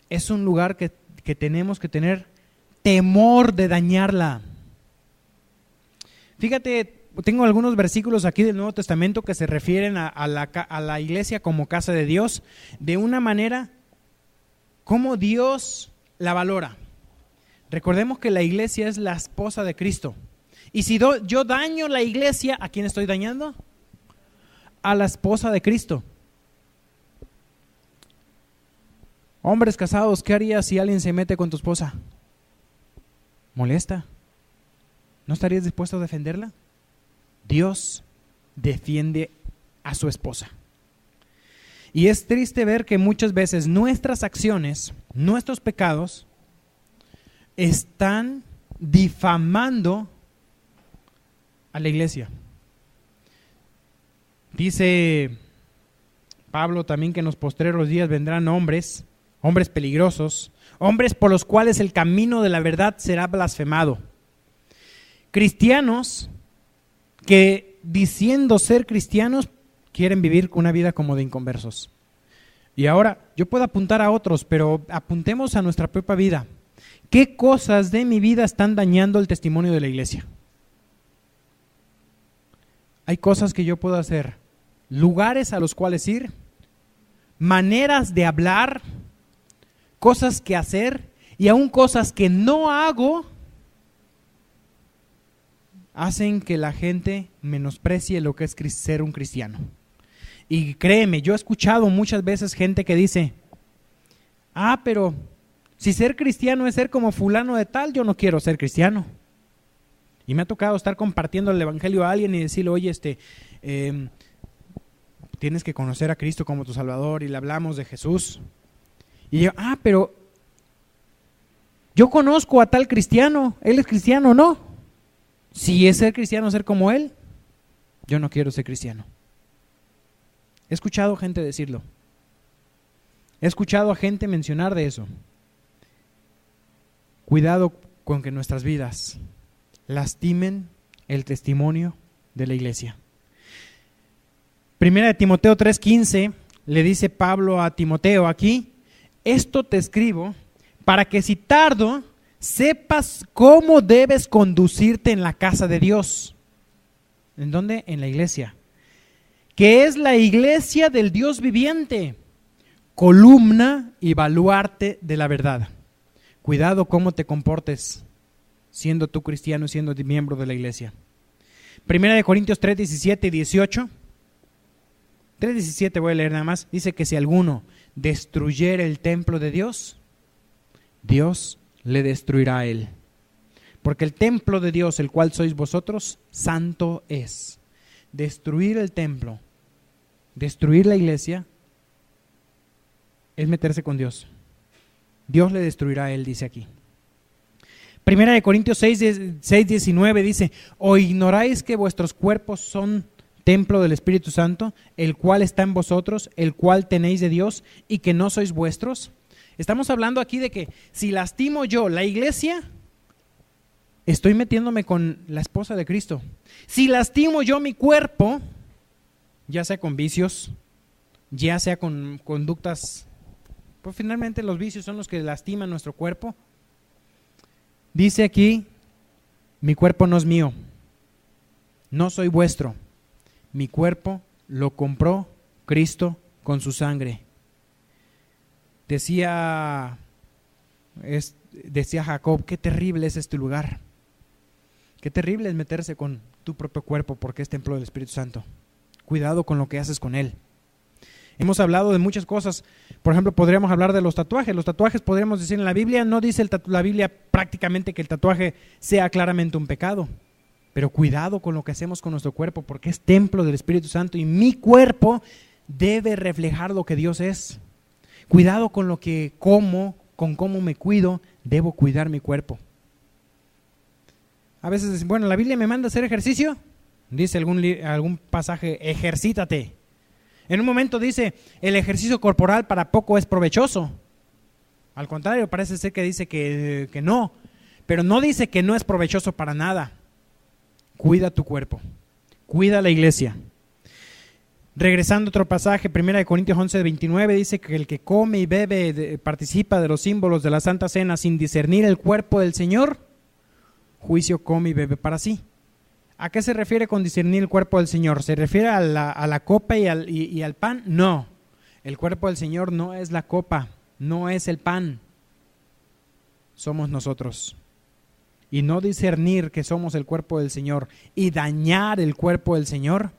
es un lugar que tenemos que tener temor de dañarla. Fíjate, tengo algunos versículos aquí del Nuevo Testamento que se refieren a la iglesia como casa de Dios, de una manera como Dios la valora. Recordemos que la iglesia es la esposa de Cristo. Y si yo daño la iglesia, ¿a quién estoy dañando? A la esposa de Cristo. Hombres casados, ¿qué harías si alguien se mete con tu esposa? ¿Molesta? ¿No estarías dispuesto a defenderla? Dios defiende a su esposa. Y es triste ver que muchas veces nuestras acciones, nuestros pecados, están difamando a la iglesia. Dice Pablo también que en los postreros días vendrán hombres peligrosos, hombres por los cuales el camino de la verdad será blasfemado. Cristianos que, diciendo ser cristianos, quieren vivir una vida como de inconversos. Y ahora, yo puedo apuntar a otros, pero apuntemos a nuestra propia vida. ¿Qué cosas de mi vida están dañando el testimonio de la iglesia? Hay cosas que yo puedo hacer, lugares a los cuales ir, maneras de hablar, cosas que hacer y aún cosas que no hago hacen que la gente menosprecie lo que es ser un cristiano. Y créeme, yo he escuchado muchas veces gente que dice, pero si ser cristiano es ser como fulano de tal, yo no quiero ser cristiano. Y me ha tocado estar compartiendo el evangelio a alguien y decirle, oye, tienes que conocer a Cristo como tu Salvador, y le hablamos de Jesús. Y yo, pero yo conozco a tal cristiano, ¿él es cristiano o no? Si es ser cristiano, ser como él, yo no quiero ser cristiano. He escuchado gente decirlo. He escuchado a gente mencionar de eso. Cuidado con que nuestras vidas lastimen el testimonio de la iglesia. Primera de Timoteo 3:15 le dice Pablo a Timoteo aquí, esto te escribo para que si tardo sepas cómo debes conducirte en la casa de Dios. ¿En dónde? En la iglesia. Que es la iglesia del Dios viviente, columna y baluarte de la verdad. Cuidado cómo te comportes siendo tú cristiano y siendo miembro de la iglesia. Primera de Corintios 3:17 y 18. 3:17 voy a leer nada más. Dice que si alguno destruyera el templo de Dios, Dios le destruirá a él. Porque el templo de Dios, el cual sois vosotros, santo es. Destruir el templo, destruir la iglesia, es meterse con Dios. Dios le destruirá a él, dice aquí. Primera de Corintios 6:19 dice, ¿o ignoráis que vuestros cuerpos son templo del Espíritu Santo, el cual está en vosotros, el cual tenéis de Dios, y que no sois vuestros? Estamos hablando aquí de que si lastimo yo la iglesia, estoy metiéndome con la esposa de Cristo. Si lastimo yo mi cuerpo, ya sea con vicios, ya sea con conductas, pues finalmente los vicios son los que lastiman nuestro cuerpo. Dice aquí, mi cuerpo no es mío, no soy vuestro. Mi cuerpo lo compró Cristo con su sangre. Decía Jacob, qué terrible es este lugar. Qué terrible es meterse con tu propio cuerpo porque es templo del Espíritu Santo. Cuidado con lo que haces con él. Hemos hablado de muchas cosas. Por ejemplo, podríamos hablar de los tatuajes. Los tatuajes, podríamos decir en la Biblia, no dice la Biblia prácticamente que el tatuaje sea claramente un pecado. Pero cuidado con lo que hacemos con nuestro cuerpo porque es templo del Espíritu Santo y mi cuerpo debe reflejar lo que Dios es. Cuidado con lo que como, con cómo me cuido, debo cuidar mi cuerpo. A veces dicen, bueno, la Biblia me manda a hacer ejercicio. Dice algún pasaje, ejercítate. En un momento dice, el ejercicio corporal para poco es provechoso. Al contrario, parece ser que dice que no, pero no dice que no es provechoso para nada. Cuida tu cuerpo, cuida la iglesia. Regresando a otro pasaje, 1 Corintios 11:29 dice que el que come y bebe participa de los símbolos de la Santa Cena sin discernir el cuerpo del Señor, juicio come y bebe para sí. ¿A qué se refiere con discernir el cuerpo del Señor? ¿Se refiere a la copa y al pan? No, el cuerpo del Señor no es la copa, no es el pan, somos nosotros. Y no discernir que somos el cuerpo del Señor y dañar el cuerpo del Señor,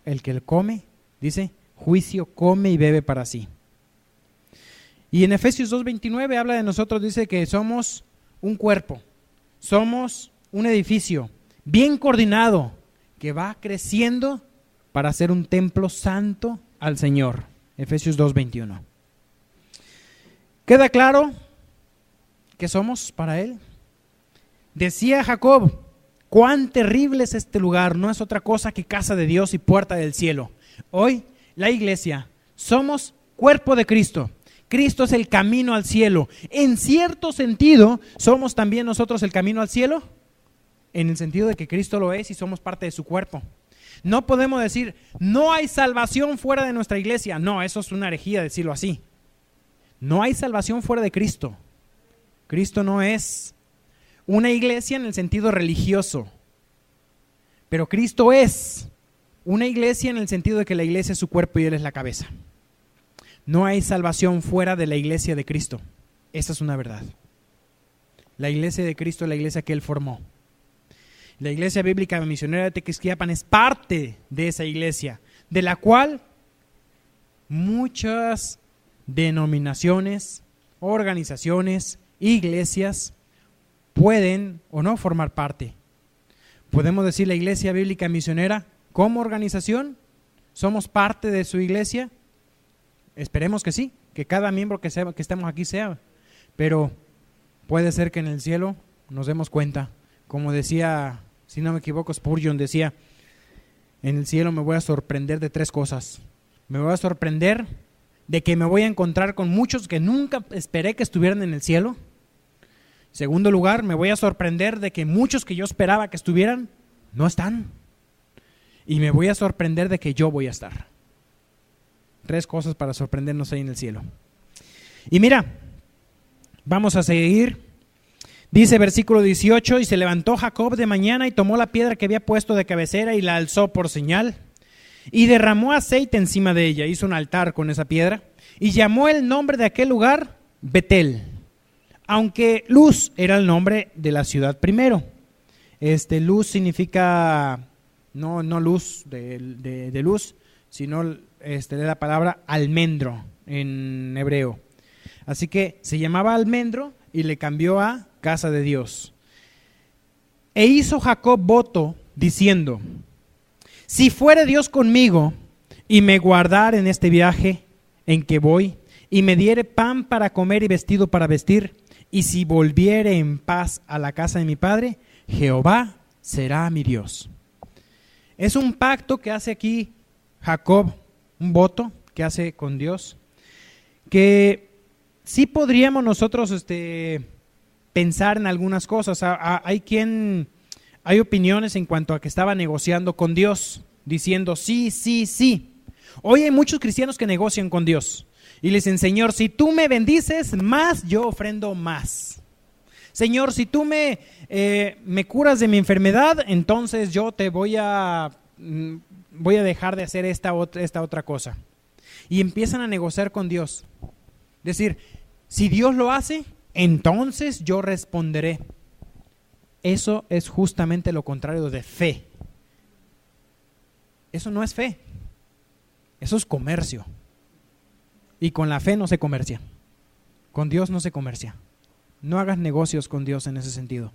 el que come, dice, juicio come y bebe para sí. Y en Efesios 2:29 habla de nosotros, dice que somos un cuerpo, somos un edificio bien coordinado que va creciendo para ser un templo santo al Señor. Efesios 2:21. ¿Queda claro qué somos para Él? Decía Jacob, cuán terrible es este lugar, no es otra cosa que casa de Dios y puerta del cielo. Hoy, la iglesia, somos cuerpo de Cristo. Cristo es el camino al cielo. En cierto sentido, ¿somos también nosotros el camino al cielo? En el sentido de que Cristo lo es y somos parte de su cuerpo. No podemos decir, no hay salvación fuera de nuestra iglesia. No, eso es una herejía decirlo así. No hay salvación fuera de Cristo. Cristo no es una iglesia en el sentido religioso, pero Cristo es una iglesia en el sentido de que la iglesia es su cuerpo y Él es la cabeza. No hay salvación fuera de la iglesia de Cristo. Esa es una verdad. La iglesia de Cristo es la iglesia que Él formó. La Iglesia Bíblica Misionera de Tequisquiapan es parte de esa iglesia, de la cual muchas denominaciones, organizaciones, iglesias pueden o no formar parte. ¿Podemos decir la Iglesia Bíblica Misionera como organización? ¿Somos parte de su iglesia? Esperemos que sí, que cada miembro que estemos aquí sea, pero puede ser que en el cielo nos demos cuenta, como decía, si no me equivoco, Spurgeon decía, en el cielo me voy a sorprender de 3 cosas. Me voy a sorprender de que me voy a encontrar con muchos que nunca esperé que estuvieran en el cielo. En segundo lugar, me voy a sorprender de que muchos que yo esperaba que estuvieran, no están. Y me voy a sorprender de que yo voy a estar. 3 cosas para sorprendernos ahí en el cielo. Y mira, vamos a seguir. Dice versículo 18, y se levantó Jacob de mañana y tomó la piedra que había puesto de cabecera y la alzó por señal. Y derramó aceite encima de ella, hizo un altar con esa piedra y llamó el nombre de aquel lugar Betel, aunque Luz era el nombre de la ciudad primero. Luz significa no luz de luz, sino de la palabra almendro en hebreo. Así que se llamaba almendro y le cambió a casa de Dios. E hizo Jacob voto diciendo: si fuere Dios conmigo y me guardare en este viaje en que voy, y me diere pan para comer y vestido para vestir, y si volviere en paz a la casa de mi padre, Jehová será mi Dios. Es un pacto que hace aquí Jacob, un voto que hace con Dios, que sí podríamos nosotros pensar en algunas cosas. Hay opiniones en cuanto a que estaba negociando con Dios, diciendo sí, sí, sí. Hoy hay muchos cristianos que negocian con Dios y le dicen: Señor, si tú me bendices más, yo ofrendo más. Señor, si tú me curas de mi enfermedad, entonces yo te voy a dejar de hacer esta otra cosa. Y empiezan a negociar con Dios. Decir, si Dios lo hace, entonces yo responderé. Eso es justamente lo contrario de fe. Eso no es fe. Eso es comercio. Y con la fe no se comercia. Con Dios no se comercia. No hagas negocios con Dios en ese sentido.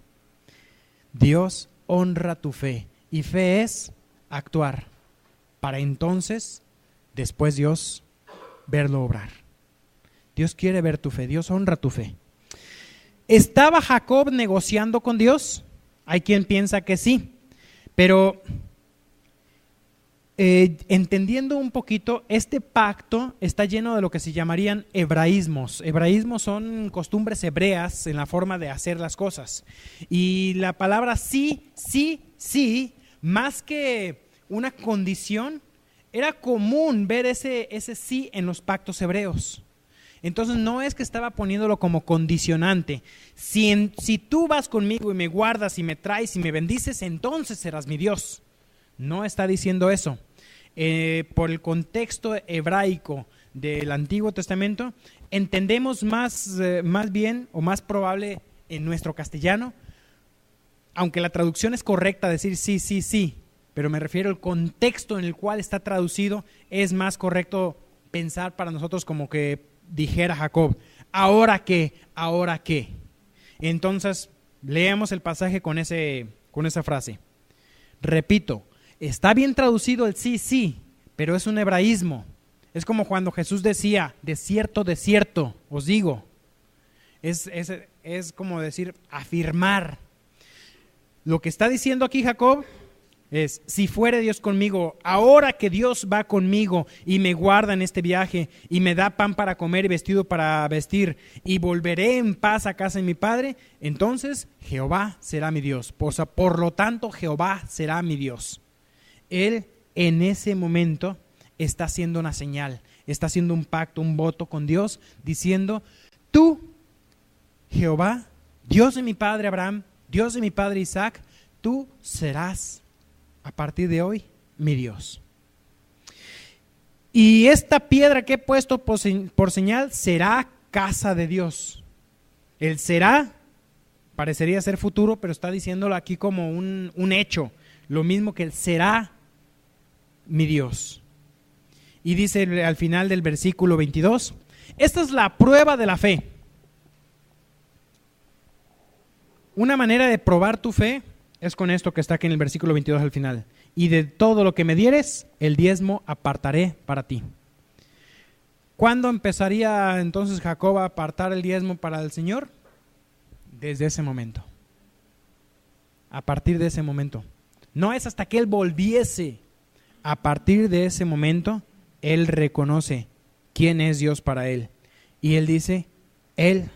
Dios honra tu fe. Y fe es actuar. Para entonces, después Dios verlo obrar. Dios quiere ver tu fe. Dios honra tu fe. ¿Estaba Jacob negociando con Dios? Hay quien piensa que sí, pero entendiendo un poquito, este pacto está lleno de lo que se llamarían hebraísmos. Hebraísmos son costumbres hebreas en la forma de hacer las cosas. Y la palabra sí, sí, sí, más que una condición, era común ver ese sí en los pactos hebreos. Entonces no es que estaba poniéndolo como condicionante. Si tú vas conmigo y me guardas y me traes y me bendices, entonces serás mi Dios. No está diciendo eso. Por el contexto hebraico del Antiguo Testamento, entendemos más bien o más probable en nuestro castellano, aunque la traducción es correcta, decir sí, sí, sí, pero me refiero al contexto en el cual está traducido, es más correcto pensar para nosotros como que dijera Jacob, ¿ahora qué? ¿Ahora qué? Entonces, leamos el pasaje con esa frase. Repito, está bien traducido el sí, sí, pero es un hebraísmo. Es como cuando Jesús decía, de cierto, os digo. Es como decir, afirmar. Lo que está diciendo aquí Jacob es, si fuere Dios conmigo, ahora que Dios va conmigo y me guarda en este viaje y me da pan para comer y vestido para vestir y volveré en paz a casa de mi padre, entonces Jehová será mi Dios. Por lo tanto, Jehová será mi Dios. Él en ese momento está haciendo una señal, está haciendo un pacto, un voto con Dios, diciendo, tú, Jehová, Dios de mi padre Abraham, Dios de mi padre Isaac, tú serás a partir de hoy mi Dios. Y esta piedra que he puesto por señal será casa de Dios. El será Parecería ser futuro, pero está diciéndolo aquí como un hecho. Lo mismo que Él será mi Dios. Y dice al final del versículo 22, esta es la prueba de la fe. Una manera de probar tu fe es con esto que está aquí en el versículo 22 al final. Y de todo lo que me dieres, el diezmo apartaré para ti. ¿Cuándo empezaría entonces Jacob a apartar el diezmo para el Señor? Desde ese momento. A partir de ese momento. No es hasta que él volviese. A partir de ese momento, él reconoce quién es Dios para él. Y él dice, Él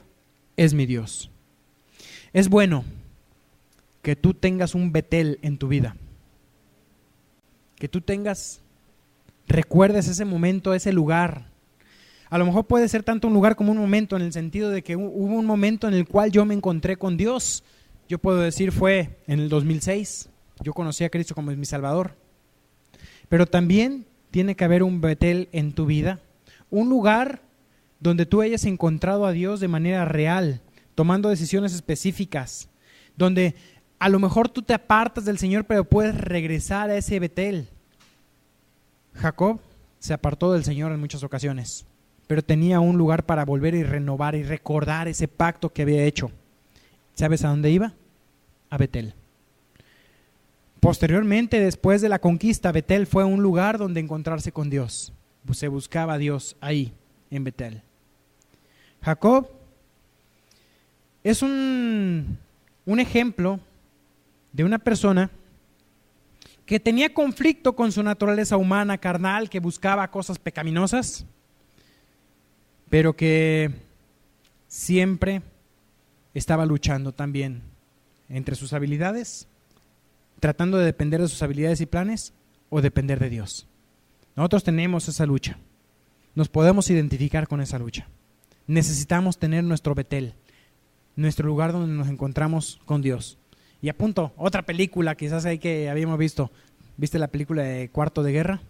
es mi Dios. Es bueno que tú tengas un Betel en tu vida. Que tú recuerdes ese momento, ese lugar. A lo mejor puede ser tanto un lugar como un momento, en el sentido de que hubo un momento en el cual yo me encontré con Dios. Yo puedo decir fue en el 2006. Yo conocí a Cristo como mi Salvador. Pero también tiene que haber un Betel en tu vida. Un lugar donde tú hayas encontrado a Dios de manera real, tomando decisiones específicas. Donde a lo mejor tú te apartas del Señor, pero puedes regresar a ese Betel. Jacob se apartó del Señor en muchas ocasiones, pero tenía un lugar para volver y renovar y recordar ese pacto que había hecho. ¿Sabes a dónde iba? A Betel. Posteriormente, después de la conquista, Betel fue un lugar donde encontrarse con Dios. Se buscaba a Dios ahí, en Betel. Jacob es un ejemplo de una persona que tenía conflicto con su naturaleza humana, carnal, que buscaba cosas pecaminosas, pero que siempre estaba luchando también entre sus habilidades, tratando de depender de sus habilidades y planes o depender de Dios. Nosotros tenemos esa lucha. Nos podemos identificar con esa lucha. Necesitamos tener nuestro Betel, nuestro lugar donde nos encontramos con Dios. Y apunto, otra película quizás ahí que habíamos visto. ¿Viste la película de Cuarto de Guerra?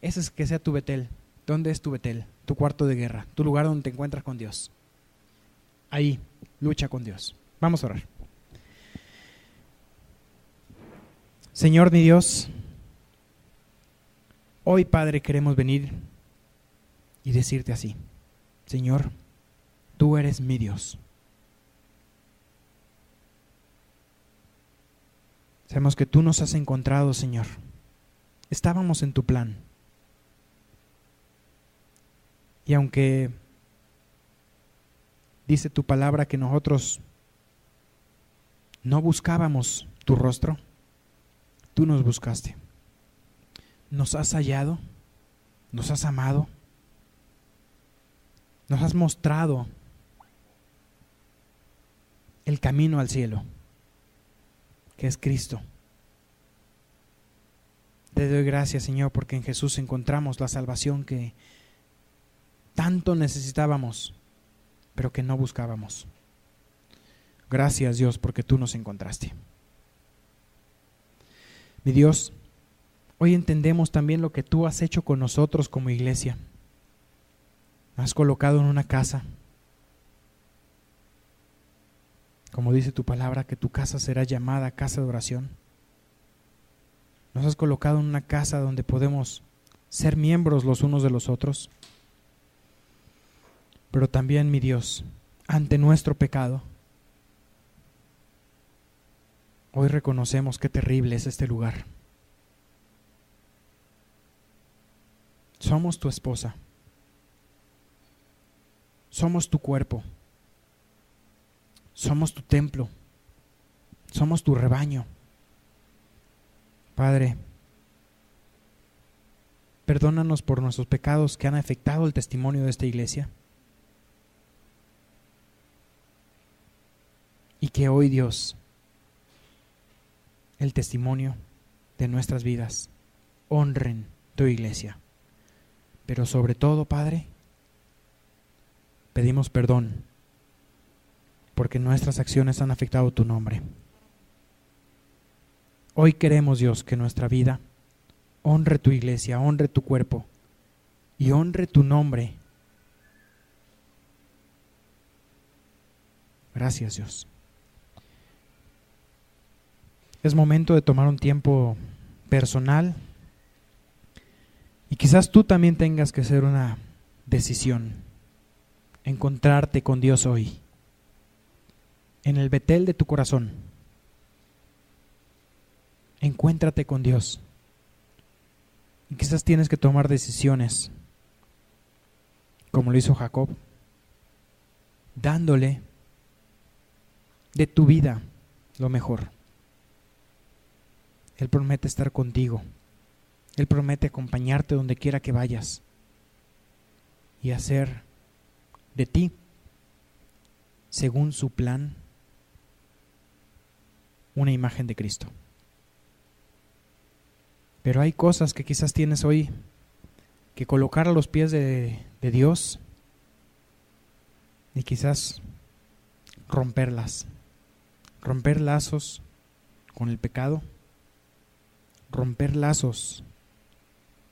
Ese es que sea tu Betel. ¿Dónde es tu Betel? Tu cuarto de guerra, tu lugar donde te encuentras con Dios. Ahí, lucha con Dios. Vamos a orar. Señor mi Dios, hoy Padre queremos venir y decirte así: Señor, tú eres mi Dios. Sabemos que tú nos has encontrado, Señor. Estábamos en tu plan. Y aunque dice tu palabra que nosotros no buscábamos tu rostro, tú nos buscaste. Nos has hallado, nos has amado, nos has mostrado el camino al cielo, que es Cristo. Te doy gracias, Señor, porque en Jesús encontramos la salvación que tanto necesitábamos, pero que no buscábamos. Gracias, Dios, porque tú nos encontraste. Mi Dios, hoy entendemos también lo que tú has hecho con nosotros como iglesia. Nos has colocado en una casa. Como dice tu palabra, que tu casa será llamada casa de oración. Nos has colocado en una casa donde podemos ser miembros los unos de los otros. Pero también, mi Dios, ante nuestro pecado, hoy reconocemos qué terrible es este lugar. Somos tu esposa. Somos tu cuerpo. Somos tu templo. Somos tu rebaño. Padre, perdónanos por nuestros pecados que han afectado el testimonio de esta iglesia. Y que hoy, Dios, el testimonio de nuestras vidas honren tu iglesia. Pero sobre todo, Padre, pedimos perdón porque nuestras acciones han afectado tu nombre. Hoy queremos, Dios, que nuestra vida honre tu iglesia, honre tu cuerpo y honre tu nombre. Gracias, Dios. Es momento de tomar un tiempo personal y quizás tú también tengas que hacer una decisión, encontrarte con Dios hoy, en el Betel de tu corazón. Encuéntrate con Dios. Y quizás tienes que tomar decisiones, como lo hizo Jacob, dándole de tu vida lo mejor. Él promete estar contigo. Él promete acompañarte donde quiera que vayas y hacer de ti, según su plan, una imagen de Cristo. Pero hay cosas que quizás tienes hoy que colocar a los pies de Dios y quizás romperlas, romper lazos con el pecado, romper lazos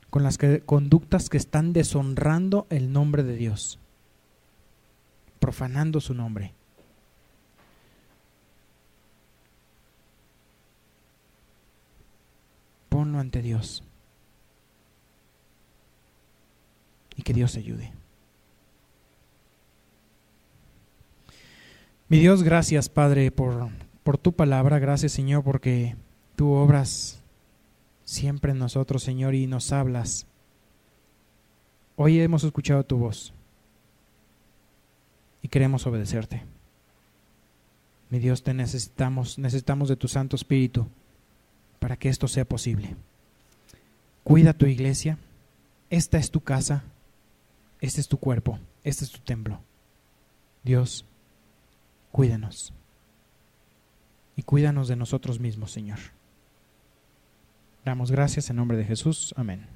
con las conductas que están deshonrando el nombre de Dios, profanando su nombre. Ponlo ante Dios y que Dios te ayude. Mi Dios, gracias, Padre, por tu palabra. Gracias, Señor, porque tú obras siempre en nosotros, Señor, y nos hablas. Hoy hemos escuchado tu voz y queremos obedecerte. Mi Dios, te necesitamos de tu Santo Espíritu para que esto sea posible. Cuida tu iglesia. Esta es tu casa. Este es tu cuerpo. Este es tu templo. Dios, cuídanos. Y cuídanos de nosotros mismos, Señor. Damos gracias en nombre de Jesús. Amén.